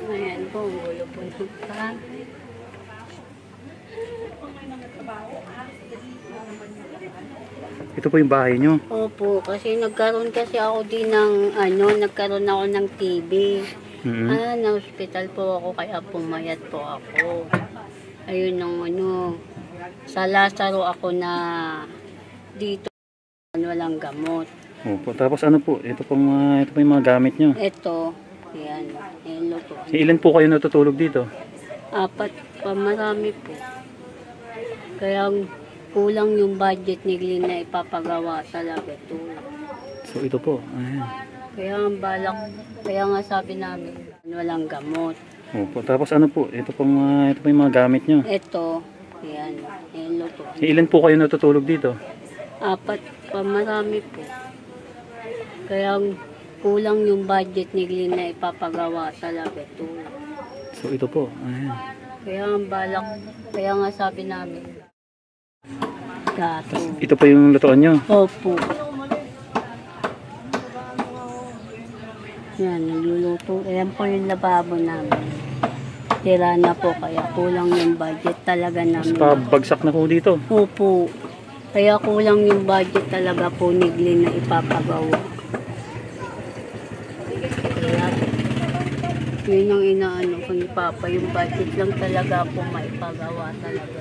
Ayan po, gulo po ng pan. Ito po yung bahay nyo? Opo, kasi nagkaroon ako din ng nagkaroon ako ng TB. Na-hospital po ako kaya pumayat po ako. Ayun sa Lazaro ako na dito walang gamot. Opo, tapos ano po? Ito po yung mga gamit nyo? Ito, yan, hello po. Ilan po kayo natutulog dito? 4 pa, marami po. Kaya kulang yung budget ni Glenn na ipapagawa talaga ito. So ito po, ayan. Kaya ang balak, kaya nga sabi namin, walang gamot. Opo, tapos ano po? Ito po yung mga gamit nyo? Ito, yan, hello po. Ilan po kayo natutulog dito? 4 pa, marami po. Kaya kulang yung budget ni Glenn na ipapagawa talaga ito. So ito po, ayan. Kaya ang balak, kaya nga sabi namin, gato. Ito po yung lutuan nyo? Opo. Yan, nagluluto. Ayan po yung lababo namin. Tira na po, kaya kulang yung budget talaga namin. Mas pabagsak na po dito? Opo. Kaya kulang yung budget talaga po ni Glenn na ipapagawa. Kaya, yun ang inaano ko ni Papa, yung budget lang talaga po maipagawa talaga.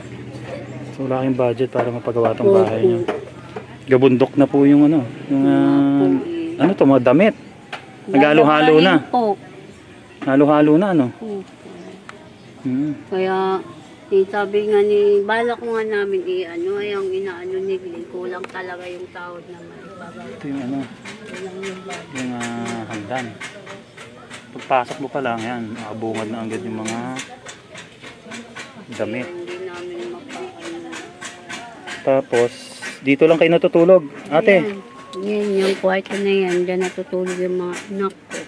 So wala kayong budget para mapagawa itong bahay nyo. Gabundok na po yung ano to, mga damit. Naghalo-halo na. Halo-halo na, ano? Kaya, sabi nga balak ko nga namin yung inaano ni Glenn, kulang talaga yung tawad na maipagawa. Ito yung yung hanggan. Pagpasok mo pa lang yan, makabungad na agad yung mga damit. Hindi namin mapaano. Tapos, dito lang kayo natutulog, ate? Yan, yung kwarto na yan, dyan natutulog yung mga anak ko.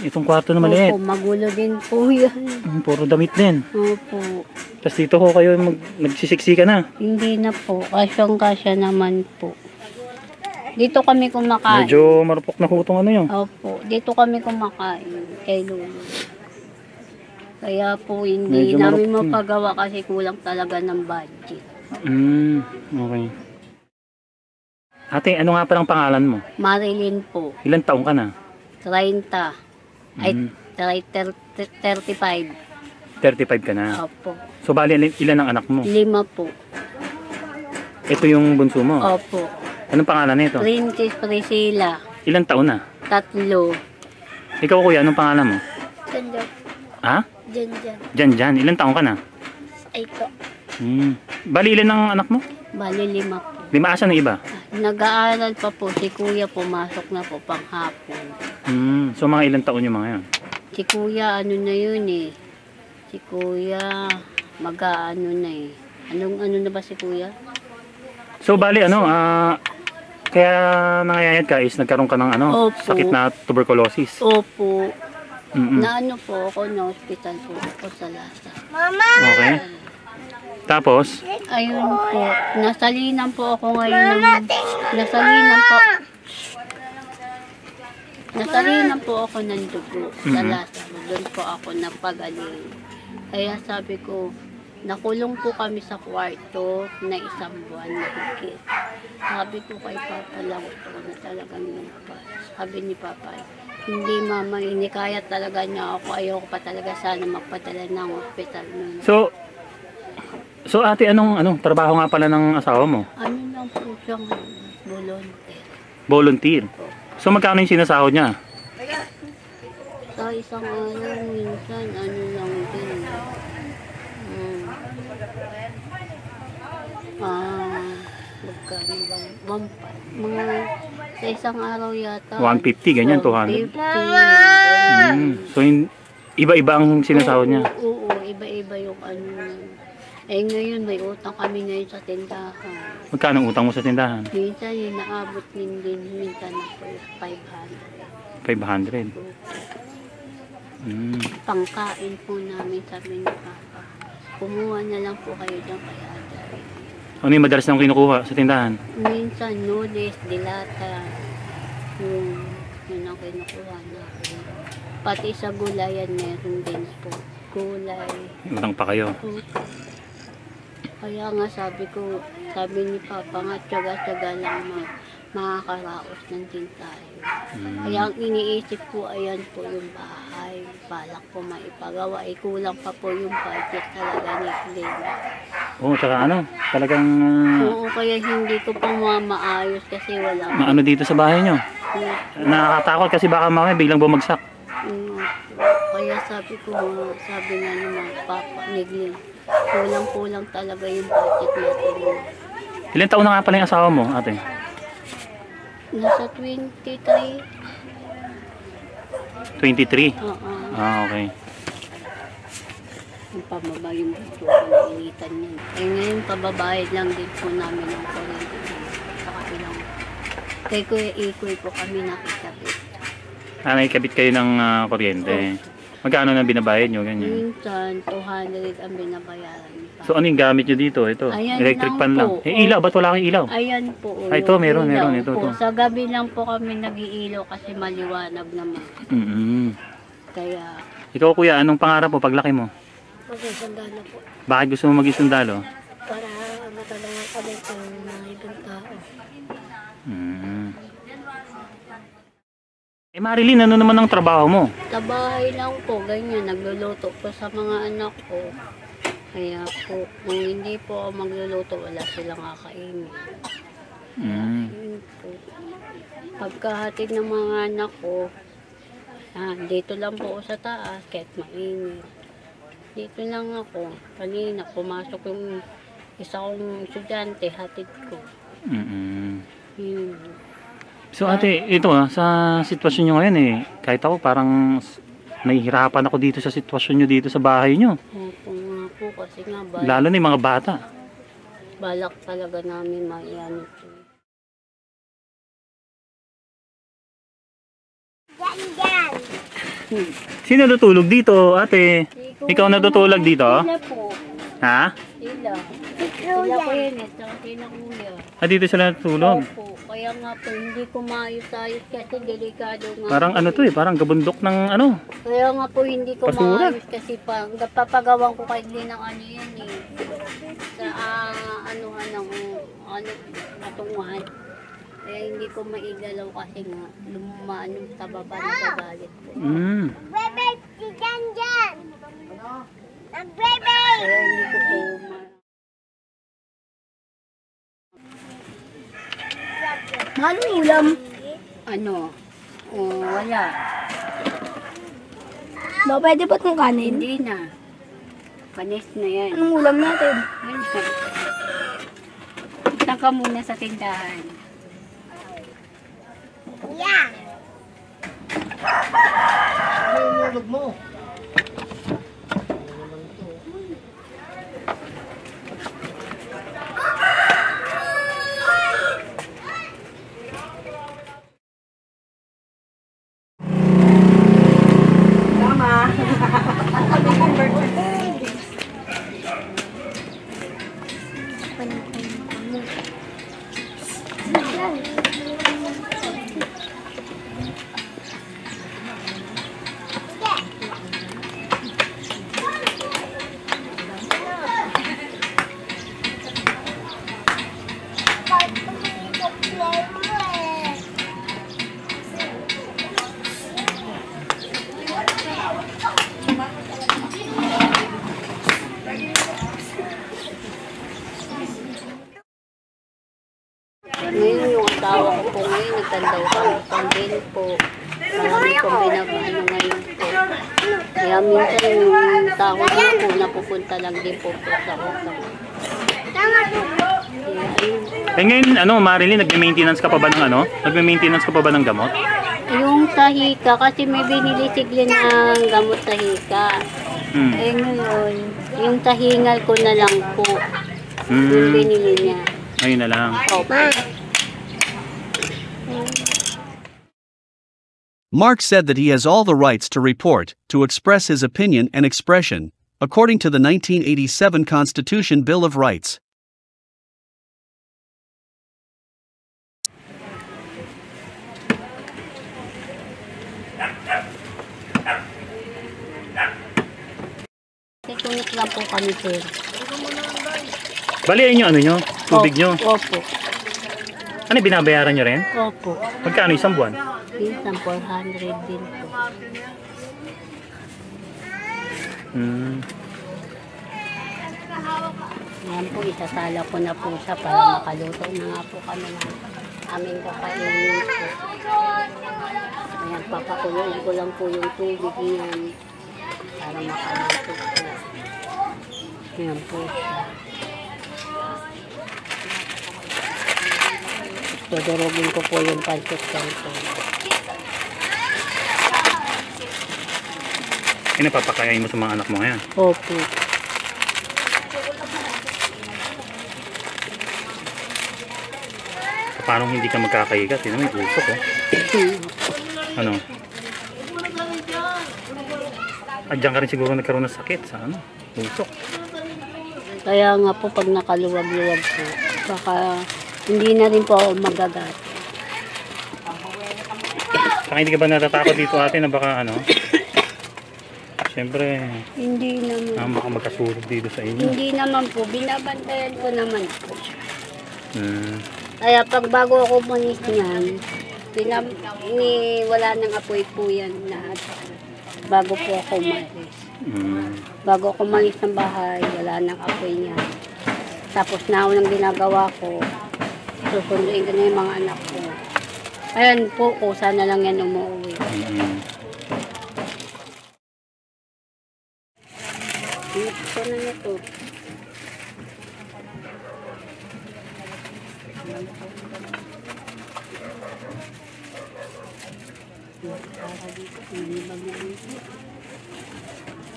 Itong kwarto na maliit? Opo, magulo din po yan. Puro damit din? Opo. Tapos dito ko kayo nagsisiksika na? Hindi na po, kasyang-kasya naman po. Dito kami kumakain. Medyo marupok na hutong yun? Opo, dito kami kumakain kay Lulu. Kaya po hindi medyo namin marupok mapagawa kasi kulang talaga ng budget. Okay. Ate, ano nga palang pangalan mo? Marilyn po. Ilan taong ka na? 30. Ay, Try 35. 35 ka na. Opo. So bali ilan ang anak mo? 5 po. Ito yung bunso mo. Opo. Anong pangalan nito? Princess Priscilla. Ilang taon na? 3. Ikaw kuya, anong pangalan mo? Janjan. Ha? Janjan. Jan. Ilang taon ka na? 8. Bali ilan ang anak mo? Bali 5 po. 5, asan na iba? Nag-aaral pa po. Si kuya pumasok na po panghapon. So mga ilang taon yung mga yan? Si kuya ano na yun eh. Si kuya mag-aano na eh. Ano na ba si kuya? So bali kaya nangayayat ka is nagkaroon ka ng Opo. sakit na tuberculosis. Opo. Mm-mm. Na ano po ako na hospital po ako sa Lasa. Okay. Tapos, Ayun po. Nasalinan po ako ngayon ng... Nasalinan po ako ng dugo sa Lasa. Doon po ako napagaling. Kaya sabi ko, nakulong po kami sa kwarto na 1 buwan na higit. Sabi ko kay Papa lang, gusto ko na talagang lumabas. Sabi ni Papa, hindi mama, hindi kaya talaga niya ako. Ayoko pa talaga sana magpadala ng hospital nun. so ate, anong trabaho nga pala ng asawa mo? Ano lang po siyang volunteer. Volunteer. So magkano yung sinasahod niya? Sa isang araw, minsan, ano lang din. Magkano ba? Mga sa isang araw yata. 150, ganyan, 200. 250. So iba-iba ang sinasahod niya. Oo, iba-iba yung ano. Ngayon, may utang kami ngayon sa tindahan. Magkano ang utang mo sa tindahan? Minsan, yung naabot din, minsan na po 500. 500. Pangkain po namin, sabi ni Papa. Kumuha na lang po kayo dyan kaya Ate. Ano yung madalas nang kinukuha sa tindahan? Minsan, noodles, dilata, yun ang kinukuha natin. Pati sa gulayan, meron din po. Gulay. Utang pa kayo. Kaya nga sabi ni Papa nga, tiyaga-tiyaga lang makakaraos ng din tayo. Kaya ang iniisip ko, ayan po yung bahay. Balak po maipagawa. Kulang pa po yung budget talaga ni Glenn. Oo, tsaka talagang Oo, kaya hindi ko pa maayos kasi wala. maano dito sa bahay nyo. Nakakatakot kasi baka mamaya biglang bumagsak. Kaya sabi nga naman, Papa ni Glenn, kulang talaga yung budget natin. Ilan taon na nga pala yung asawa mo, ate? Nasa 23. 23? Oo. Okay. Yung pababa yung buto ko na initan niya. Ngayon, pababayad lang din po namin ng kuryente. Saka ilang. Kay Kuya Ikoy po kami nakikabit. Nakikabit kayo ng kuryente. Magkano na binabayad nyo? Ganyan. Minsan, 200 ang binabayaran niya. So ano yung gamit nyo dito? Ito, Ayan electric lang pan lang. po. Ilaw, ba't wala kang ilaw? Ayan po. Ay, ito, meron. Ito. Sa gabi lang po kami nag-iilaw kasi maliwanag naman. Kaya... Ikaw kuya, anong pangarap mo paglaki mo? Magsasandalo po. Bakit gusto mo maging sundalo? Para matulungan kami sa mga ibang tao. Marilyn, ano naman ang trabaho mo? Sa bahay lang po, ganyan. Nagluluto po sa mga anak ko. Kaya po, kung hindi po ako magluluto, wala silang kakainin. Yun po. Pagkahatid ng mga anak ko, dito lang po ako sa taas, kahit mainit. Dito lang ako. Kanina, pumasok yung isa kong estudyante, hatid ko. Yun. So ate, ito sa sitwasyon nyo ngayon kahit ako parang nahihirapan ako dito sa sitwasyon nyo dito sa bahay nyo. Opo nga po, kasi nga Lalo na yung mga bata. balak talaga namin maiano po. Sino natutulog dito, ate? Ikaw natutulog dito? Sila po. Ha? Sila. Sila po yun eh, saka sila kuya. Dito sila natutulog? Opo. Kaya nga po, hindi ko maayos-ayos kasi delikado nga. Parang parang gabundok ng Kaya nga po, hindi ko basura. maayos kasi papagawan ko kahit din ng ano yan eh. Sa matunguhan. Kaya hindi ko maigalaw kasi nga lumaan yung sa baba na gagalit po. Kaya hindi ko po Mahal ang ulam. ano, wala. Ba, pwede ba itong kanin? Hindi na. Panis na yan. Anong ulam natin? Ayun. Punta ka muna sa tindahan. Ngayon yung asawa ko po ngayon, nagtandaw kami pambili po. Marami pong binabano ngayon po. Kaya minsan yung tao niya po, napupunta lang din po sa kusang. Eh ngayon, Marilyn, nagme-maintenance ka pa ba ng Nagme-maintenance ka pa ba ng gamot? Yung sa hika, kasi may binili sigli ng gamot sa hika. Eh ngayon, yung tahingal ko na lang po. Yung binili niya. Ayun na lang. Opo. Mark said that he has all the rights to report, to express his opinion and expression, according to the 1987 Constitution Bill of Rights. Titunok lang po kami, sir. Bali, ayun yung tubig nyo. Opo. Ano, binabayaran nyo rin? Opo. Magkano isang buwan? Minsan 400 din po. Ngayon po, isasala ko na po siya para makaluto na nga po kami ng aming kakainin po. Ayan, papakuloyin ko lang po yung tubig niyan para makaluto po. Ayan po siya. Tudurugin ko po yung pancit canton. Napapakain mo sa mga anak mo ngayon? Opo. Paano hindi ka magkakahiga? Tignan mo yung usok, oh. Ano? At diyan ka rin siguro nagkaroon ng sakit sa usok. Kaya nga po pag nakaluwag-luwag po, baka hindi na rin po ako magagat. Saka hindi ka ba natatakot dito ate na baka Siyempre, Hindi naman. baka magkasulog dito sa inyo. Hindi naman po. Binabantayan ko naman po. Hmm. Kaya pag bago ako manis niyan, wala nang apoy po yan lahat. Bago po ako umalis. Bago ako umalis ng bahay, wala nang apoy niyan. Tapos na ako nang ginagawa ko, susunduin ko na yung mga anak ko. Ayan po, kusa na lang yan umuwi. Ito na na to.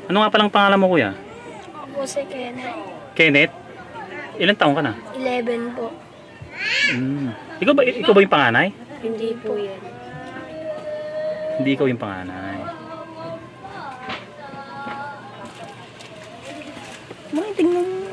Ano nga palang pangalan mo, kuya? Ako si Kenneth. Kenneth? Ilan taong ka na? 11 po. Ikaw ba yung panganay? Hindi po yan. Hindi ikaw yung panganay. Mga tingnan mo.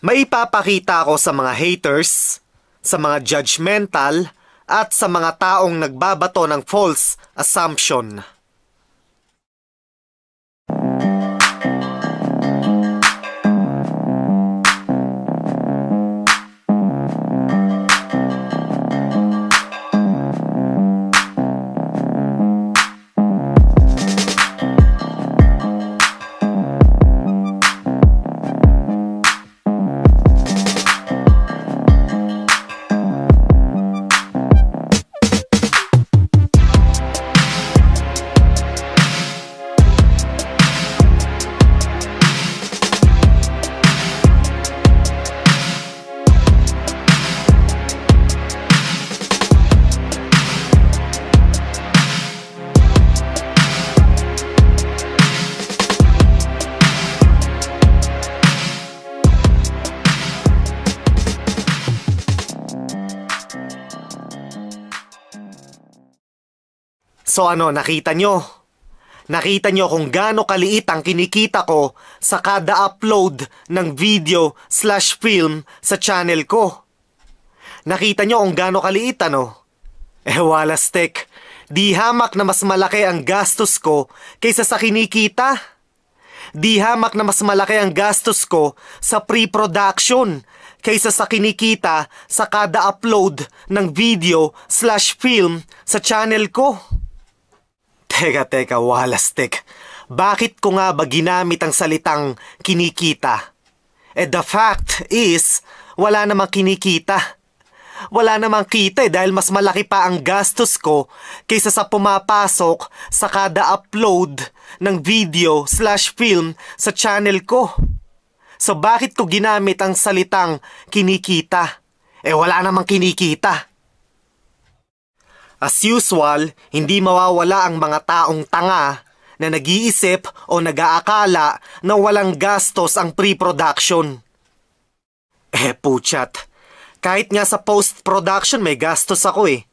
Maipapakita ko sa mga haters, sa mga judgmental, at sa mga taong nagbabato ng false assumption. So ano, nakita nyo? Nakita nyo kung gaano kaliit ang kinikita ko sa kada upload ng video/film sa channel ko. Nakita nyo kung gaano kaliit, ano? Walastek, di hamak na mas malaki ang gastos ko kaysa sa kinikita. Di hamak na mas malaki ang gastos ko sa pre-production kaysa sa kinikita sa kada upload ng video/film sa channel ko. Teka, walastek. Bakit ko nga ba ginamit ang salitang kinikita? The fact is, wala namang kinikita. Wala namang kita dahil mas malaki pa ang gastos ko kaysa sa pumapasok sa kada upload ng video/film sa channel ko. So bakit ko ginamit ang salitang kinikita? Wala namang kinikita. As usual, hindi mawawala ang mga taong tanga na nag-iisip o nag-aakala na walang gastos ang pre-production. Puchat. Kahit nga sa post-production may gastos ako eh.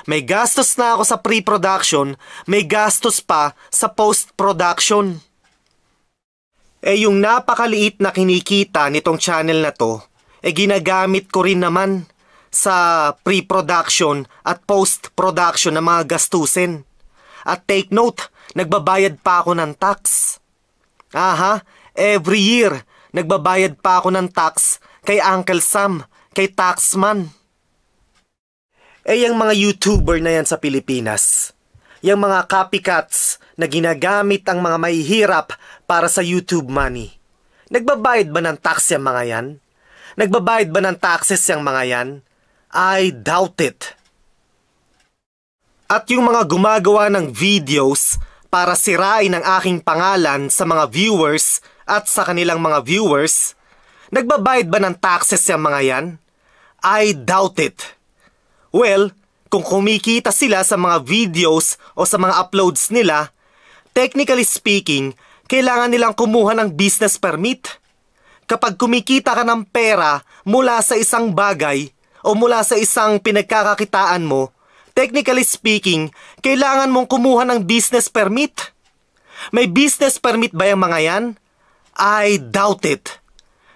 May gastos na ako sa pre-production, may gastos pa sa post-production. Yung napakaliit na kinikita nitong channel na to, ginagamit ko rin naman sa pre-production at post-production ng mga gastusin. At take note, nagbabayad pa ako ng tax. Every year, nagbabayad pa ako ng tax kay Uncle Sam, kay Taxman. Yung mga YouTuber na yan sa Pilipinas, yung mga copycats na ginagamit ang mga mahihirap para sa YouTube money, nagbabayad ba ng tax yung mga yan? Nagbabayad ba ng taxes yung mga yan? I doubt it. At yung mga gumagawa ng videos para sirain ang aking pangalan sa mga viewers at sa kanilang mga viewers, nagbabayad ba ng taxes yung mga yan? I doubt it. Well, kung kumikita sila sa mga videos o sa mga uploads nila, technically speaking, kailangan nilang kumuha ng business permit. Kapag kumikita ka ng pera mula sa isang bagay o mula sa isang pinagkakakitaan mo, technically speaking, kailangan mong kumuha ng business permit. May business permit ba yung mga yan? I doubt it.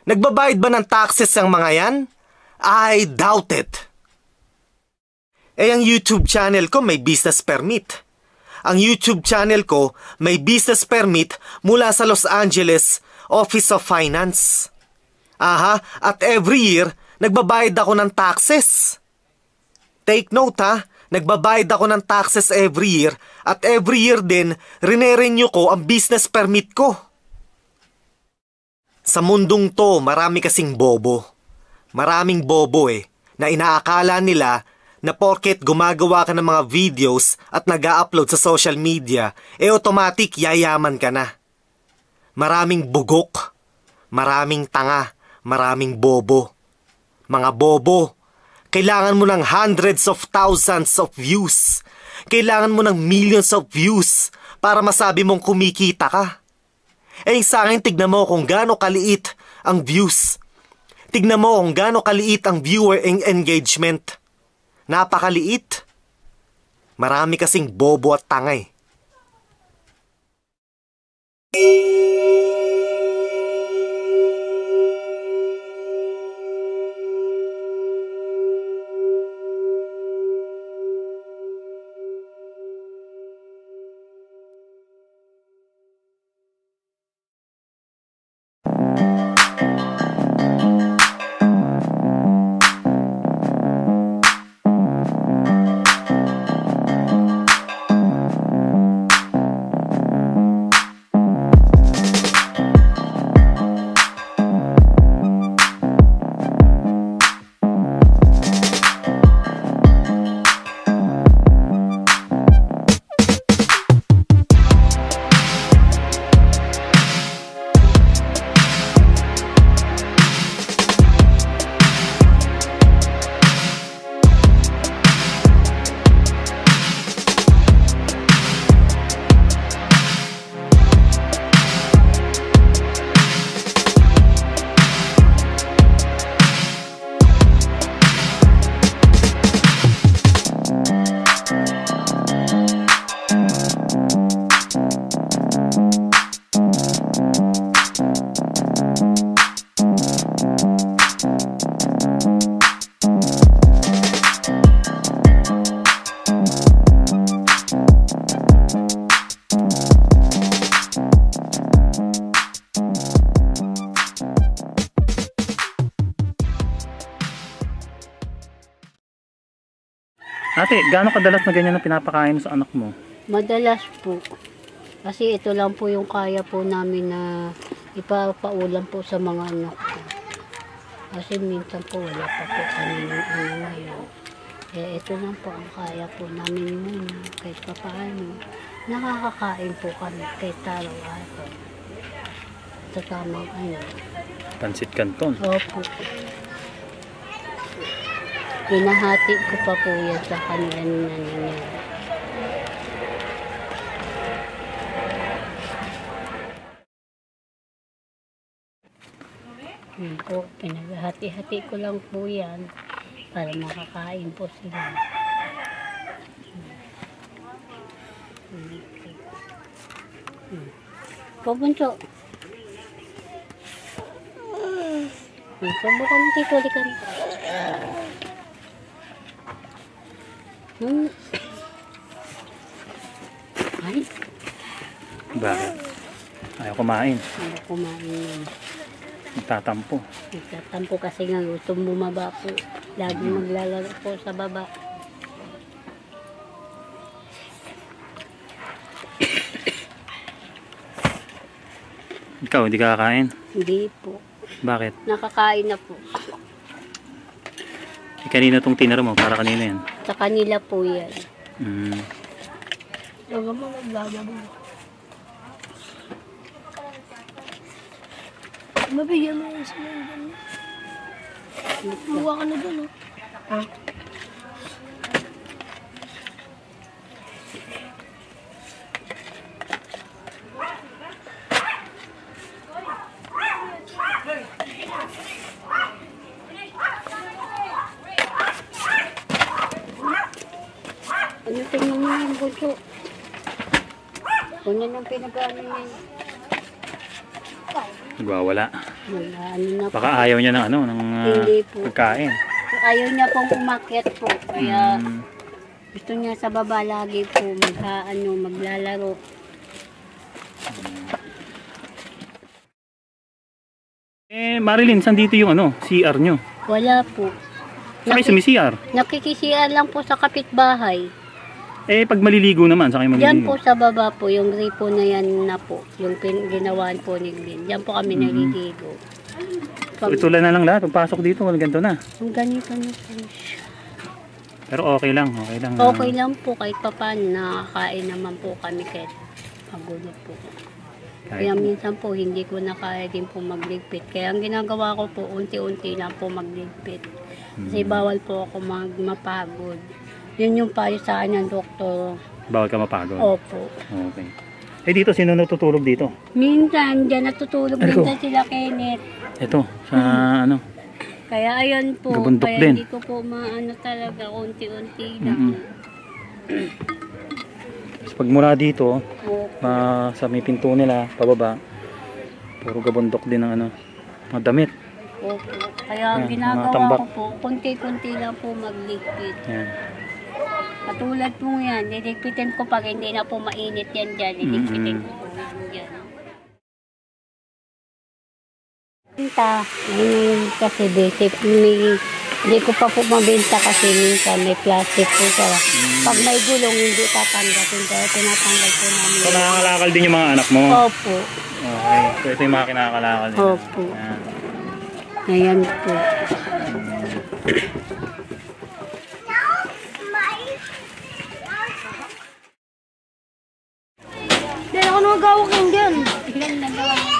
Nagbabayad ba ng taxes yung mga yan? I doubt it. Ang YouTube channel ko may business permit. Ang YouTube channel ko may business permit mula sa Los Angeles Office of Finance. At every year, nagbabayad ako ng taxes. Take note nagbabayad ako ng taxes every year at every year din, rine-renew ko ang business permit ko. Sa mundong to, marami kasing bobo. Maraming bobo na inaakala nila na porket gumagawa ka ng mga videos at nag-a-upload sa social media, automatic yayaman ka na. Maraming bugok, maraming tanga, maraming bobo. Mga bobo, kailangan mo ng hundreds of thousands of views. Kailangan mo ng millions of views para masabi mong kumikita ka. Sa akin, tignan mo kung gaano kaliit ang views. Tignan mo kung gaano kaliit ang viewer engagement. Napakaliit. Marami kasing bobo at tangay. Ate, gaano kadalas na ganyan na pinapakain mo sa anak mo? Madalas po. Kasi ito lang po yung kaya po namin na ipapaulam po sa mga anak ko. Kasi minsan po wala pa po kami ng ano ngayon. Eh, ito lang po ang kaya po namin muna. Kahit pa paano. Nakakakain po kami kahit araw-araw. Sa tamang ano. Pansit Canton. Opo. Pinahati ko pa po yan sa kanila na nangyayari. Yun po, pinaghati-hati ko lang po yan para makakain po sila. Pabunso. Subukan mo dito, likan. Ay, Bakit? Ayaw kumain. ano kumain yun. Nagtatampo. Nagtatampo kasi nga gusto bumaba po. Lagi maglalaro po sa baba. Ikaw, hindi ka kakain? Hindi po. Bakit? Nakakain na po. Eh, kanina tong tinira mo, para kanina yan. Sa kanila po yan. Mm. Huwag mo naglalabo. Mabigyan mo yung sinundan mo. Buwa ka na dun, oh. Ah. Ano tingnan mo yung bunso? Ano nang pinag-ano niya? Nagwawala. Wala, ano na po. Baka ayaw niya ng ano, ng Hindi po. pagkain. Ayaw niya pong umakyat po. Kaya Mm. gusto niya sa baba lagi po maglalaro. Eh, Marilyn, saan dito yung ano, CR nyo? Wala po. Saan kayo sumi-CR? Nakikisiyan lang po sa kapitbahay. Eh, pag maliligo naman, saan kayo Diyan maliligo? po sa baba po, yung gripo na yan na po, yung ginawaan po ni Glenn. Diyan po kami naliligo. So, ito lang na lang lahat. Pagpasok dito, walang ganito na. Ang ganito na po siya. Pero okay lang, okay lang. Okay lang po kahit pa paano, nakakain naman po kami kahit magulo po. Kaya minsan po hindi ko na kaya din po magligpit. Kaya ang ginagawa ko po, unti-unti lang po magligpit. Kasi bawal po ako mapagod. Yun yung payo sa akin ng doktor. Bawal ka mapagod? Opo. Okay. Eh dito, sino natutulog dito? Minsan, dyan natutulog minsan sila Kenneth. Ito, sa ano? Kaya ayun po, Gabundok kaya din. hindi ko po maano talaga, unti-unti lang. Tapos pag mula dito, Opo. sa may pinto nila, pababa, puro gabundok din ng ano, mga damit. Opo. Kaya Yan, mga ginagawa tambak. ko po, konti-konti lang po magligpit. Yan. Katulad po yan, liligpitin ko pag hindi na po mainit yan dyan, liligpitin ko po yan dyan. Benta, ngayon kasi basic, hindi ko pa po mabenta kasi minsan may plastic po siya. Pag may gulong, hindi tatanggapin kaya tinatanggal po namin. So nakakalakal din yung mga anak mo? Opo. Okay. So ito yung mga kinakalakal din. Opo. Yan. Ayan po. Dahil ako nang gawak yung dyan. Ilan na gawa mo?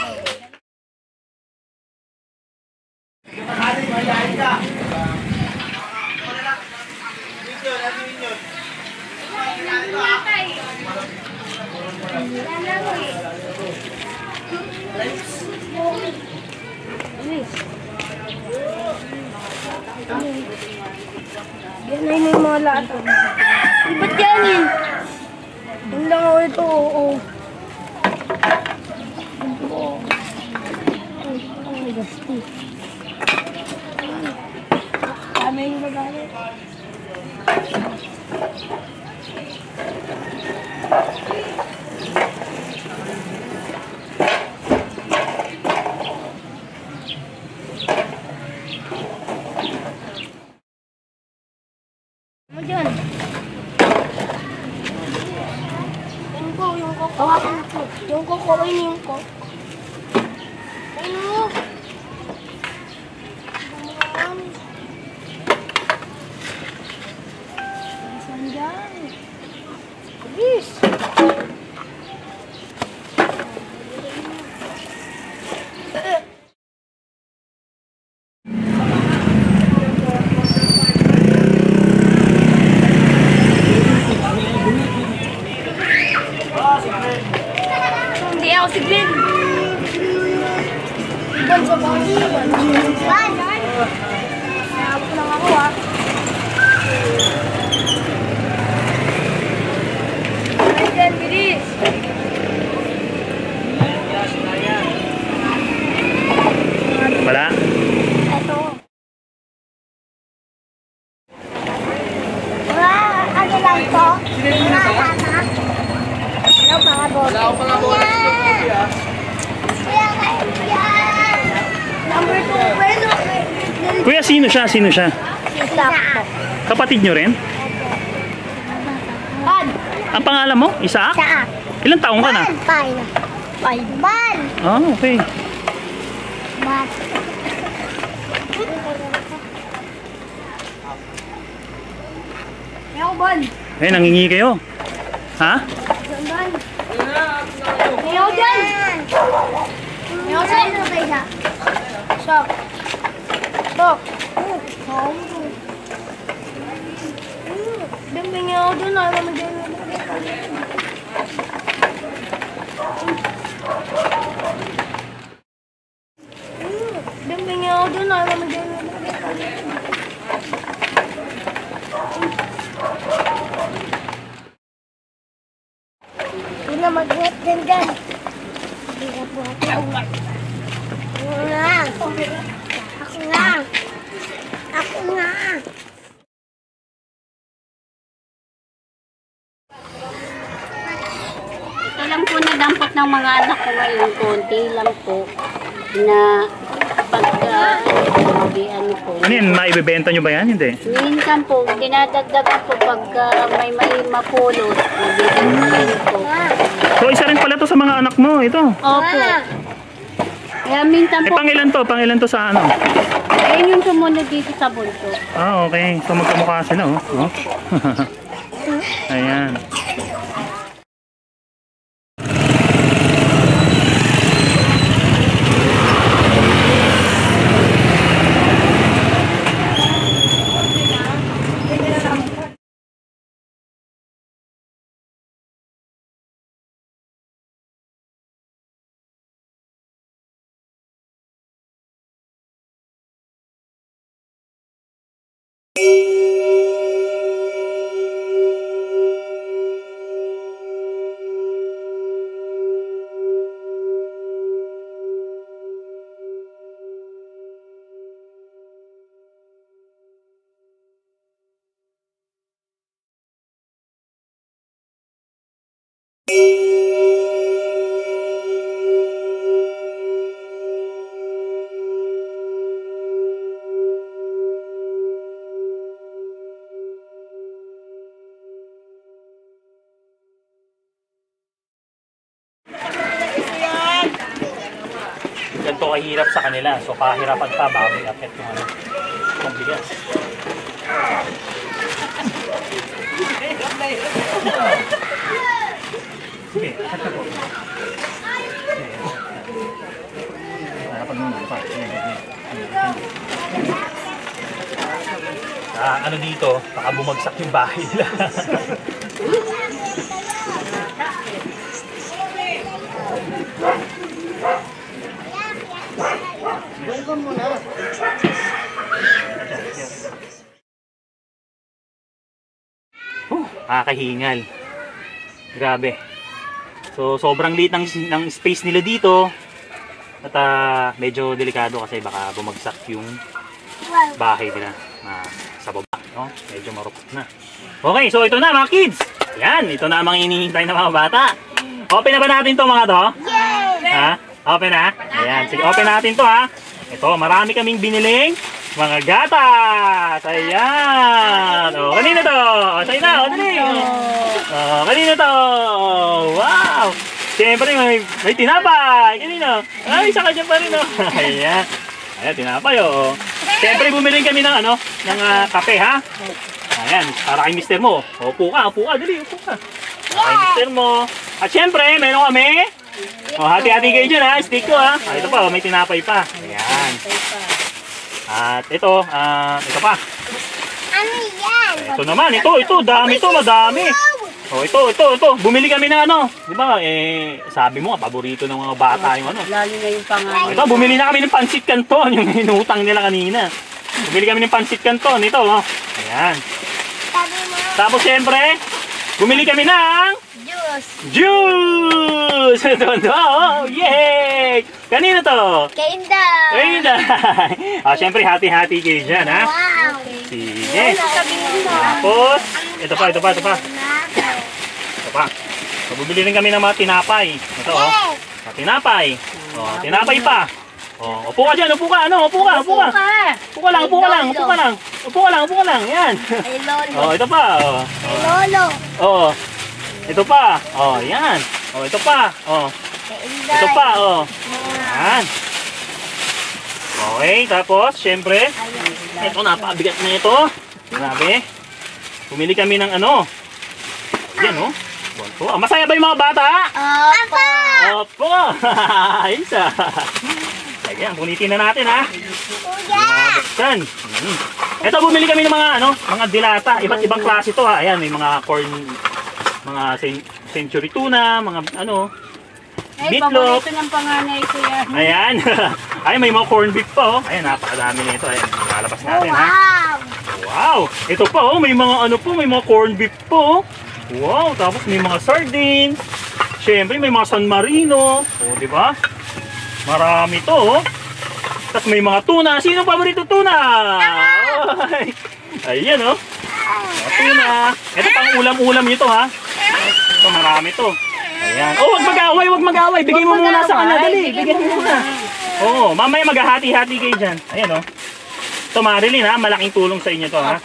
Yan ay may mga lahat. Ba't yan eh? Yun lang ako ito, oo. Ay, gasti. Kami yung magalit. Ano dyan? Yung ko. Hawakan ako. Yung ko, kawain yung ko. Ano? Saan dyan? Bilis! Hindi ako si Glenn. Iban sa bahay. Iban! Nahabot lang ako ah. Ay, Glenn, bilis! Wala? Ito. Ano lang to? Mga tama? Ano mga boss? Wala ako mga boss. Kuya, kayo yan! Number 2, bueno. Kuya, sino siya? Sino siya? Isak po. Kapatid nyo rin? Ban! Ang pangalan mo? Isaac? Saak. Ilang taong ka na? Ban! Ban! Ah, okay. Ban! Ayaw, Ban! Eh, nangingi kayo. Ha? Ban! Ayaw dyan! Ayaw dyan! Sok! Sok! Dami nga ako dun, ayaw mo dyan. Dami nga ako dun, ayaw mo dyan. Hindi na mag-buhat din dyan. Hindi na buhat. Ako nga. Ako nga. Ako nga. Ito lang po nadampot ng mga anak ko ngayon, konti lang po na pagka ano po. Ano yan? Maibibenta nyo ba yan? Hindi. Minsan po, dinadagdagan po pagka may mapulot. Nabibigyan po. So, isa rin pala to sa mga anak mo. Ito. Opo. Kaya minsan Eh, po, pangilan to? Pangilan to sa ano? ayun yung sumunod dito sa bunso. Ah, okay. So, magkamukha sila, oh. Oh. Ayan. kahirap sa kanila. So pahirapan pa bago i-akit yung ano, yung bigas. Sige, akit na po. Harapan mo na pa. Ano dito, baka bumagsak yung bahay nila. Nakakahingal. Grabe. So sobrang liit ng space nila dito. At medyo delikado kasi baka bumagsak yung bahay nila sa baba, no? Medyo marupok na. Okay, so ito na mga kids. Yan, ito na ang mga hinihintay ng mga bata. Open na ba natin to mga to? Yes! Ha? Open na? Ayan, sige, open natin to ha. Ito, marami kaming biniling mga gatas. Ayan. O, kanino to? O, sa'yo na, o, dali. O, kanino to? Wow! Siyempre, may tinapay. Kanino? Ay, isa ka dyan pa rin, o. Ayan. Ayan, tinapay, o. Siyempre, bumili kami ng, ano, ng kape, ha? Ayan, para kay mister mo. Upo ka, dali, upo ka. Para kay mister mo. At siyempre, meron kami. O, hati-hati kayo dyan, ha? Stick ko, ha? Ito pa, may tinapay pa. Ayan. At ito, ito pa. Ano yan? Ito naman, ito, dami to, madami. Oh, ito. Bumili kami na ano. 'Di ba? Sabi mo, paborito ng mga bata yung ano. Lalo na yung pangalan. Ito, bumili na kami ng pansit canton, yung inutang nila kanina. Bumili kami ng pansit canton, ito, oh. Ayan. Sabi mo, Tapos syempre, bumili kami ng juice! Ito, oh, yay! Kanino to? kay Inday. Ayun na. Syempre, hati-hati kayo dyan, ha? Wow. Sige. Sabihin mo. Tapos, ito pa. Ito pa. So, bubili rin kami ng mga tinapay. Ito, oh. Mga tinapay. Oh, tinapay pa. Oh, upo ka dyan, upo ka. Upo ka. Upo ka lang. Yan. Ay, Lolo. Oh, ito pa. Oh. Kay Lolo. Oh. Ito pa. Oh, yan. Oh, ito pa. Oh. Kay Inday. Ito pa. Oh. Yan. Okay, tapos, syempre, ito, napakabigat na ito. Grabe. Bumili kami ng ano. Yan, oh. Masaya ba yung mga bata? Opo. Opo! Isa! Ayan, punitin na natin, ha? Kuya. Buksan. Ito, bumili kami ng mga, ano, mga dilata. Iba't ibang klase to, ha? Ayan, may mga corn, mga century tuna, mga, ano, Ay, meatloaf. paborito ng panganay ko yan. Ayan. Ay, may mga corn beef pa, oh. Ayan, napakadami nito. Ayan, lalabas natin, ha? Wow. Wow! Ito pa, oh. May mga, ano po, may mga corn beef po, oh. Wow, tapos may mga sardines. Siyempre, may mga San Marino. O, di ba? Marami to, oh. Tapos may mga tuna. Sino paborito tuna? Ay, ayan, oh. Mga tuna. Ito pang ulam-ulam ito, ha. Ito, marami to. Ayan. Oh, wag mag-away. Bigay mo muna sa kanila. Dali, bigay mo muna. Oo, mamaya maghahati-hati kayo dyan. Ayan, oh. Ito, Marilyn, ha. Malaking tulong sa inyo to, ha.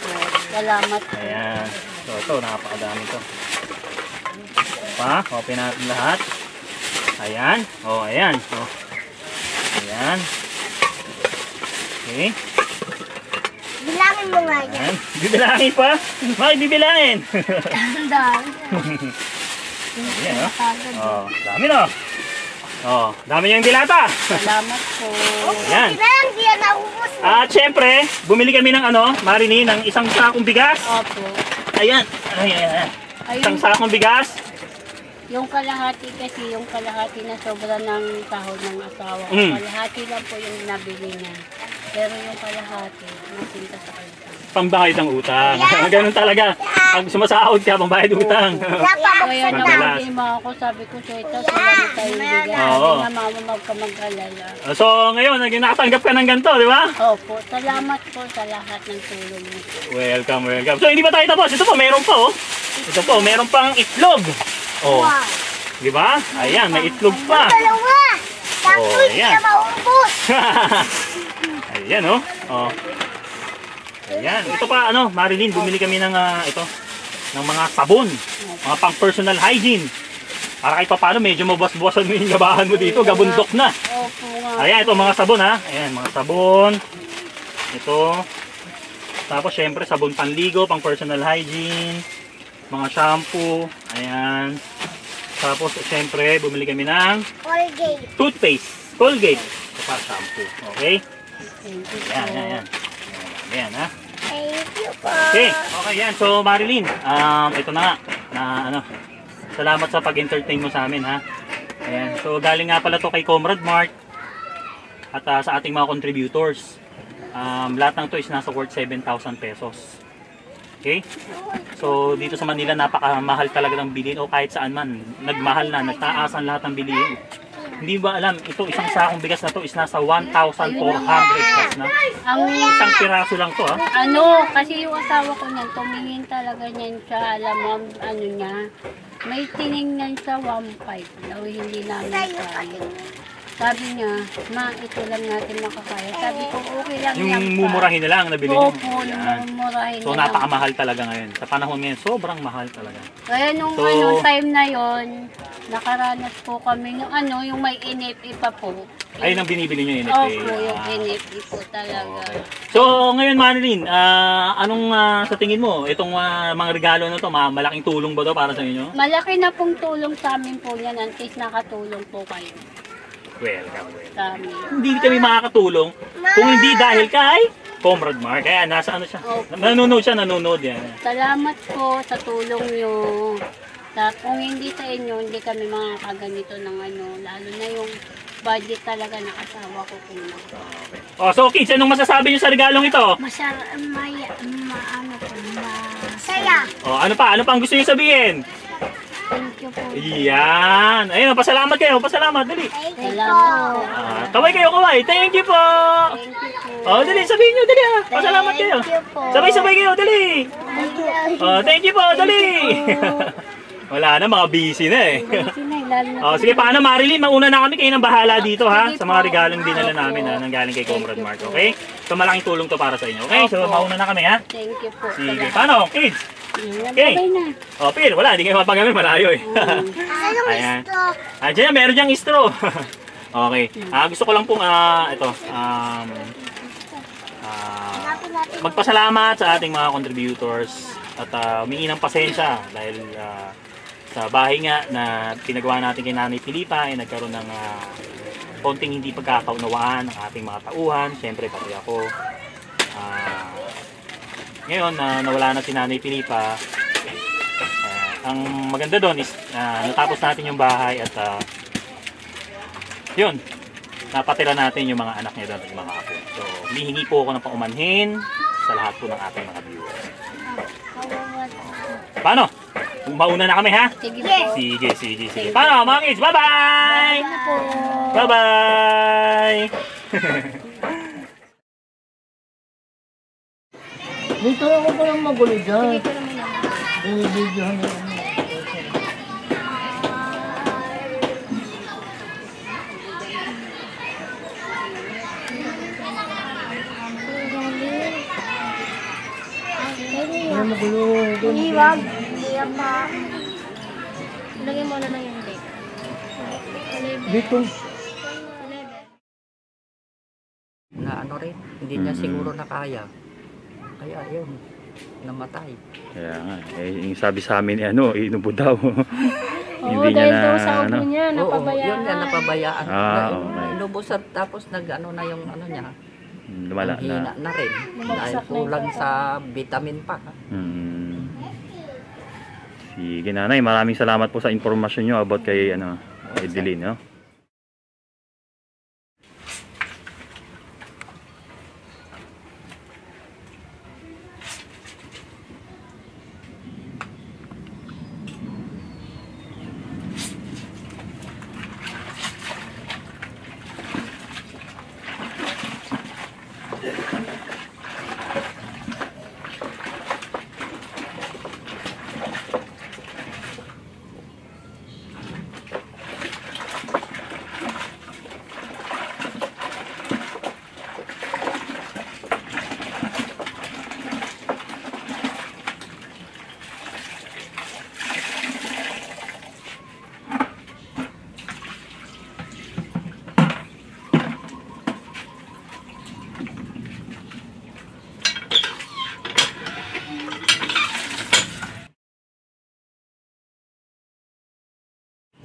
Salamat. Ayan. So, ito, napakadami to. Pa, open natin lahat. Ayan. Oh, ayan. Oh. Ayan. Okay. Bilangin mo nga yan. Ayan. Bibilangin pa? Bakit bibilangin? Ang dami. Ayan, oh. Oh, dami na. Oh, dami yung dilata. Salamat po. Ayan. Bilang, di yan naubos. At syempre, bumili kami ng ano, Marini, ng isang sakong bigas. Opo. Ayan. Ayan. Isang sakong bigas. Yung kalahati kasi, yung kalahati na sobra ng sahod ng asawa ko. Mm. Kalahati lang po yung nabili niya. Pero yung kalahati, nasinta sa kanya. Pambayad ng utang. Ganun talaga. Pag sumasahod ka, pambayad utang. Kaya Madalas. naman ako, sabi ko siya ito, sila na tayo bigyan. Oo. Hindi na mama magkamag-alala. So, ngayon, nakatanggap ka ng ganito, di ba? Opo, salamat po sa lahat ng tulong niyo. Welcome. So, hindi pa tayo tapos. Ito po, meron pa, oh. Ito po, meron pang itlog. Oh. Di ba? Ayan, may itlog pa. Dalawa. Tapos, Oh, hindi ayan. na maubos. Ayan, oh. Oh. Ayan. Ito pa, ano, Marilyn, bumili kami ng, ito, ng mga sabon. Mga pang personal hygiene. Para kahit paano medyo mabas-bawasan mo yung gabahan mo dito, gabundok na. Opo nga. Ayan, ito mga sabon ha. Ayan, mga sabon. Ito. Tapos syempre sabon panligo, pang personal hygiene. Mga shampoo. Ayan. Tapos syempre bumili kami ng Colgate. toothpaste. Colgate. Ito pa shampoo. Okay? Thank you po. Ayan. Ayan ha. Thank you po. Okay, okay yan. So Marilyn, ito na nga. Na salamat sa pag-entertain mo sa amin ha. Ayan. So galing nga pala to kay Comrade Mark at sa ating mga contributors. Lahat ng to is nasa worth 7,000 pesos. Okay? So dito sa Manila napakamahal talaga ng bilihin o kahit saan man. Nagmahal na, nagtaasan lahat ng bilihin. Hindi ba alam, ito isang sakong bigas na to is nasa 1,400 plus na. Ang Isang piraso lang to ha. kasi yung asawa ko niyan, tumingin talaga niyan siya, alam mo, ano niya, may tiningnan sa 1.5 daw, hindi namin kaya. Sabi niya, ma, ito lang natin makakaya. Sabi ko, okay lang yan. Yung mumurahin na lang nabili niyo. Opo, mumurahin So na lang. napakamahal talaga ngayon. Sa panahon ngayon, sobrang mahal talaga. Kaya nung So, time na yon, nakaranas po kami ng yung may NFA pa po. Ayun ang binibili niyo NFA. Opo, yung NFA po talaga. Okay. So ngayon Marilyn, anong sa tingin mo? Itong mga regalo na to, malaking tulong ba to para sa inyo? Malaki na pong tulong sa amin po yan. Antes nakatulong po kayo Welcome. sa amin. Hindi kami makakatulong kung hindi dahil kay Comrade Mark. Kaya nasa ano siya? Opo. Nanonood yan. Salamat po sa tulong nyo. Kung hindi sa inyo, hindi kami makakaganito ng lalo na yung budget talaga ng asawa ko po. Oh, so kids, anong masasabi niyo sa regalong ito? Saya. Oh, ano pa? Ano pa ang gusto niyo sabihin? Thank you po. Yan. Ayun, pasalamat kayo. Pasalamat, dali. Thank you po. Salamat po. Kaway kayo, kaway. Thank you po. Thank you po. Oh, dali, sabihin nyo, dali ha. Pasalamat kayo. Thank you po. Sabay-sabay kayo, dali. Thank you. Oh, thank you po, dali. Wala na, mga busy na eh. Lalo na Oh, sige, paano Marilyn? Mauna na kami, kayo nang bahala dito ha. Sige Sa po. mga regalong dinala namin ha, nang galing kay Comrade Mark, okay? So malaking tulong to para sa inyo, okay? So mauna na kami ha. Thank you po. Sige, Salamat. paano, kids? Okay. Babay na. Oh, Pil, wala, hindi kayo mapagamit, malayo eh. Anong Ayan. gusto? Diyan, meron diyang straw. Okay. Gusto ko lang pong Hanapin natin. magpasalamat sa ating mga contributors at humingi ng pasensya dahil sa bahay nga na pinagawa natin kay Nanay Filipa ay nagkaroon ng konting hindi pagkakaunawaan ng ating mga tauhan. Siyempre pati ako. Ngayon nawala na si Nanay Filipa. Ang maganda doon is natapos natin yung bahay at yun, napatira natin yung mga anak niya doon at yung mga apo. So, humihingi po ako ng paumanhin sa lahat po ng ating mga viewers. Paano? Mauna na kami ha? Sige po. Sige. Paano mga kids? Bye-bye! Bye-bye! Dito ako palang magulo dyan. Binibidyohan mo. Ano magulo? Iwag. Iyak pa. Lagyan mo na lang yung date. Dito. Na ano rin, hindi niya siguro nakaya. Kaya yun, namatay. Kaya nga, yung sabi sa amin, inubo daw. Oo, dahil daw sa ubo niya, Oo, napabayaan. yun nga, napabayaan. Okay. Inubusan, tapos nag-ano na yung ano niya, Lumala ang hina na rin. Dahil kulang sa vitamin pa. Sige nanay, maraming salamat po sa impormasyon nyo about kay Edeline, no?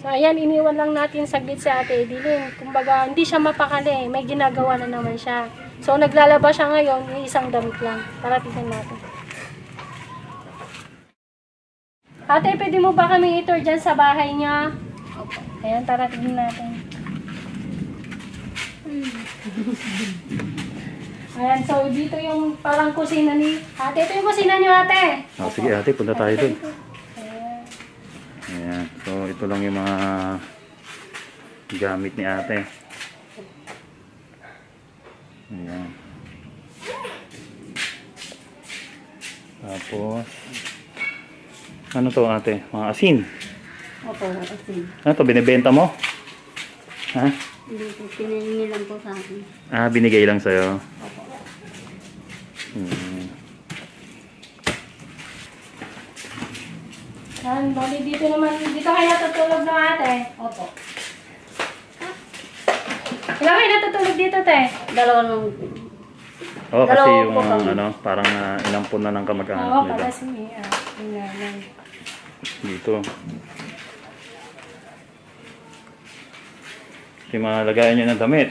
So, ayan, iniwan lang natin saglit si Ate Edeline. Kumbaga, hindi siya mapakali. May ginagawa na naman siya. So, naglalaba siya ngayon, yung isang damit lang. Para tignan natin. Ate, pwede mo ba kami i-tour dyan sa bahay niya? Opo. Ayan, tara tignan natin. Ayan, so dito yung parang kusina ni... Ate, ito yung kusina niyo, ate. Sige ate, punta tayo doon. Ayan. Ayan. So ito lang yung mga gamit ni ate. Ayan. Tapos ano to ate? Mga asin. Opo, kasi Ano to? Binibenta mo? Ha? hindi po, pinahingi lang po sa akin. Binigay lang sa'yo. Opo. Ayan, bali dito naman. Dito kayo natutulog ng ate. Opo. Ilan kayo natutulog dito, te? Dalawa lang. Oo, kasi Dalawa yung po kami. ano, parang inampun na ng kamag-anak Oo, nila. pala si Mia. Ayan. Dito. Yung mga lagayan nyo ng damit.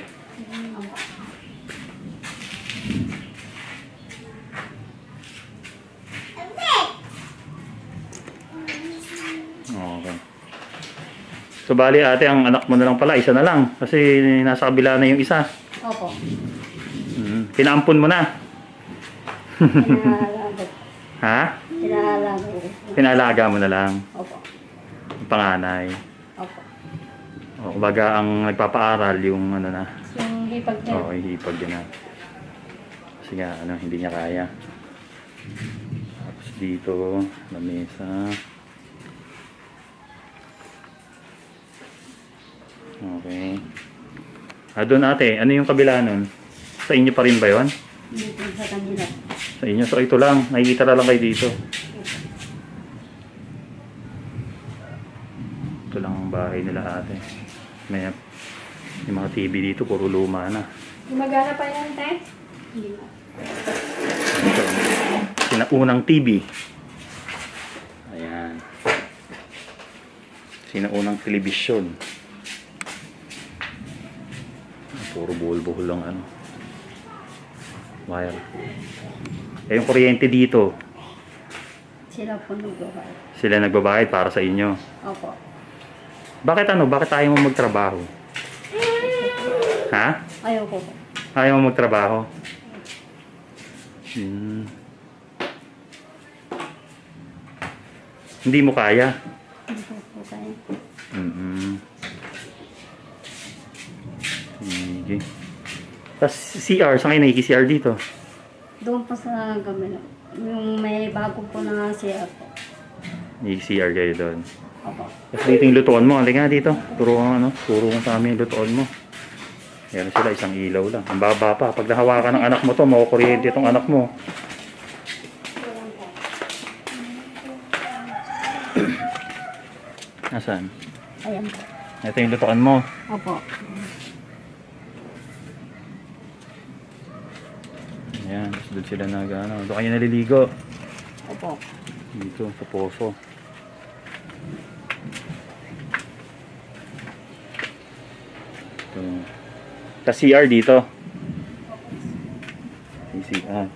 Okay. So bali ate, ang anak mo na lang pala, isa na lang. Kasi nasa kabila na yung isa. Opo. Pinaampun mo na. Pinahalaga. Ha? Pinahalaga ko. Pinalaga mo na lang. Opo. Yung panganay. Opo. O, kumbaga ang nagpapaaral yung ano na. Yung hipag niya. Oo, ihipag yun na. Kasi nga, ano, hindi niya kaya. Tapos dito, lamesa. Okay. Doon ate, ano yung kabila nun? Sa inyo pa rin ba yun? Dito sa kanila. Sa inyo? So ito lang, nakikita na lang kayo dito. Ito lang ang bahay nila ate. May yung mga TV dito, puro luma na. Gumagana pa yan, te? Hindi na. Ito, sinaunang TV. Ayan. Sinaunang telebisyon. Puro buhol-buhol lang ano. Wire. Yung kuryente dito, Sila po nagbabayad. sila nagbabayad para sa inyo. Opo. Bakit ano? Bakit ayaw mo magtrabaho? Ha? Ayaw ko po. Ayaw mo magtrabaho? Hindi mo kaya? Hindi ko po kaya. Sige. Tapos CR, saan kayo nakiki-CR dito? Doon po sa gamila. Yung may bago po na siya po. Nakiki-CR kayo doon. Opo. Tapos dito yung lutuan mo. Halika nga dito. Turo mo sa amin yung lutuan mo. Yan sila, isang ilaw lang. Ang baba pa. Pag nahawakan ng anak mo to, makukuryente itong anak mo. Nasaan? Ayan po. Ito yung lutuan mo. Opo. Ayan, doon sila doon kayo naliligo. Opo. Dito, sa poso. Ito. Sa CR dito. CR.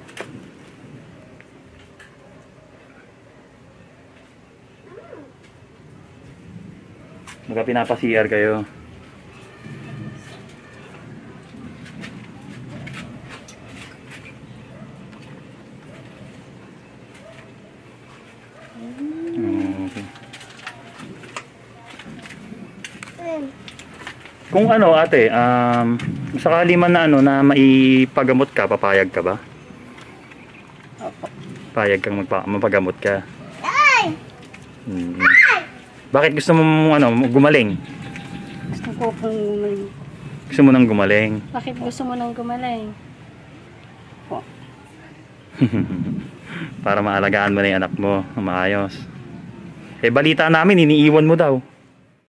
Baka pinapa-CR kayo. Okay. Kung ano ate, sakali man na ano na maipagamot ka, papayag ka ba? Opo. Payag kang mapagamot ka. Bakit gusto mo gumaling? Gusto ko pong gumaling. Gusto mo nang gumaling? Bakit gusto mo nang gumaling? Po. Para maalagaan mo na yung anak mo na maayos. Eh balita namin iniiwan mo daw.